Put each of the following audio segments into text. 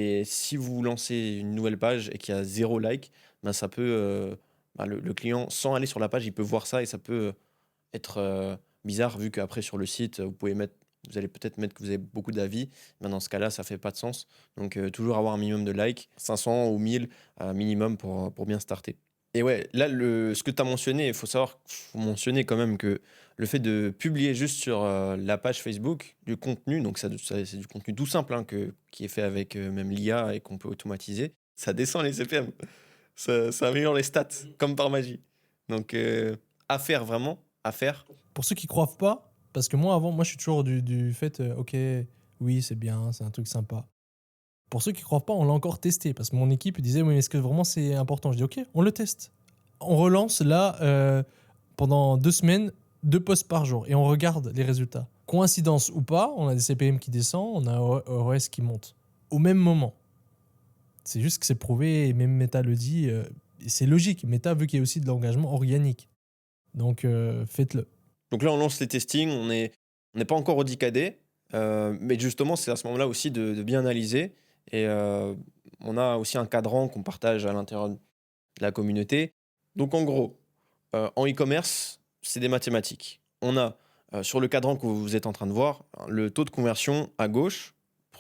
Et si vous lancez une nouvelle page et qu'il y a 0 like, ben ça peut, le client sans aller sur la page, il peut voir ça et ça peut être, bizarre vu qu'après sur le site, vous allez peut-être mettre que vous avez beaucoup d'avis. Ben, dans ce cas-là, ça fait pas de sens. Donc, toujours avoir un minimum de likes, 500 ou 1000 minimum pour bien starter. Et ouais, là, ce que tu as mentionné, il faut mentionner quand même que le fait de publier juste sur, la page Facebook du contenu, donc ça c'est du contenu tout simple, hein, qui est fait avec, même l'IA et qu'on peut automatiser, ça descend les CPM. Ça améliore les stats comme par magie. Donc, à faire vraiment, à faire. Pour ceux qui croient pas, parce que moi avant, moi je suis toujours du fait, OK, oui, c'est bien, c'est un truc sympa. Pour ceux qui croient pas, on l'a encore testé parce que mon équipe disait: «Oui, mais est-ce que vraiment c'est important?» Je dis: «OK, on le teste». On relance là, pendant 2 semaines, 2 posts par jour et on regarde les résultats. Coïncidence ou pas, on a des CPM qui descendent, on a un ROS qui monte au même moment. C'est juste que c'est prouvé et même Meta le dit, et c'est logique. Meta veut qu'il y ait aussi de l'engagement organique. Donc faites-le. Donc là, on lance les testings, on n'est pas encore au 10 KD, mais justement, c'est à ce moment-là aussi de bien analyser et on a aussi un cadran qu'on partage à l'intérieur de la communauté. Donc en gros, en e-commerce, c'est des mathématiques. On a, sur le cadran que vous êtes en train de voir, le taux de conversion à gauche,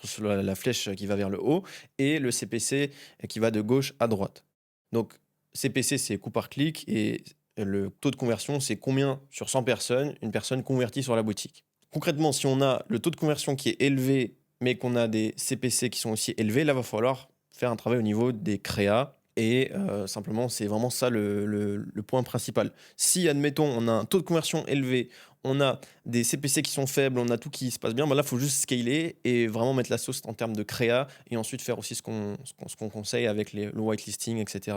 sur la flèche qui va vers le haut et le CPC qui va de gauche à droite. Donc CPC, c'est coût par clic et le taux de conversion, c'est combien sur 100 personnes, une personne convertit sur la boutique. Concrètement, si on a le taux de conversion qui est élevé, mais qu'on a des CPC qui sont aussi élevés, là, va falloir faire un travail au niveau des créas et simplement, c'est vraiment ça le point principal. Si, admettons, on a un taux de conversion élevé, on a des CPC qui sont faibles, on a tout qui se passe bien, bah là, il faut juste scaler et vraiment mettre la sauce en termes de créa et ensuite faire aussi ce qu'on conseille avec le whitelisting, etc.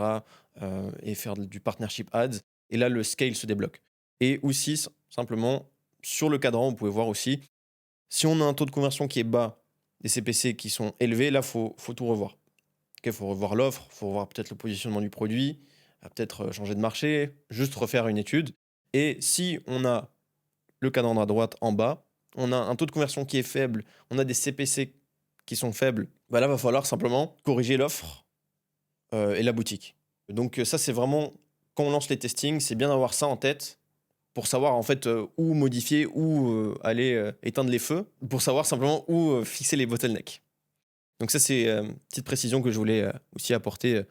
Et faire du partnership ads. Et là, le scale se débloque. Et aussi, simplement, sur le cadran, vous pouvez voir aussi, si on a un taux de conversion qui est bas, des CPC qui sont élevés, là, faut tout revoir. Il faut revoir l'offre, il faut revoir peut-être le positionnement du produit, peut-être changer de marché, juste refaire une étude. Et si on a le cadran à droite en bas, on a un taux de conversion qui est faible, on a des CPC qui sont faibles, bah là, va falloir simplement corriger l'offre et la boutique. Donc ça, c'est vraiment, quand on lance les testings, c'est bien d'avoir ça en tête pour savoir en fait où modifier, où aller éteindre les feux, pour savoir simplement où fixer les bottlenecks. Donc ça, c'est une petite précision que je voulais aussi apporter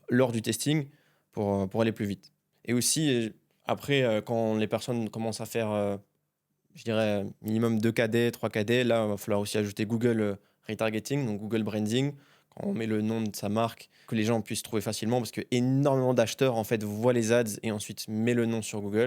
lors du testing pour aller plus vite. Et aussi, après, quand les personnes commencent à faire, je dirais, minimum 2 KD, 3 KD, là, il va falloir aussi ajouter Google Retargeting, donc Google Branding, quand on met le nom de sa marque, que les gens puissent trouver facilement, parce que énormément d'acheteurs, en fait, voient les ads et ensuite met le nom sur Google.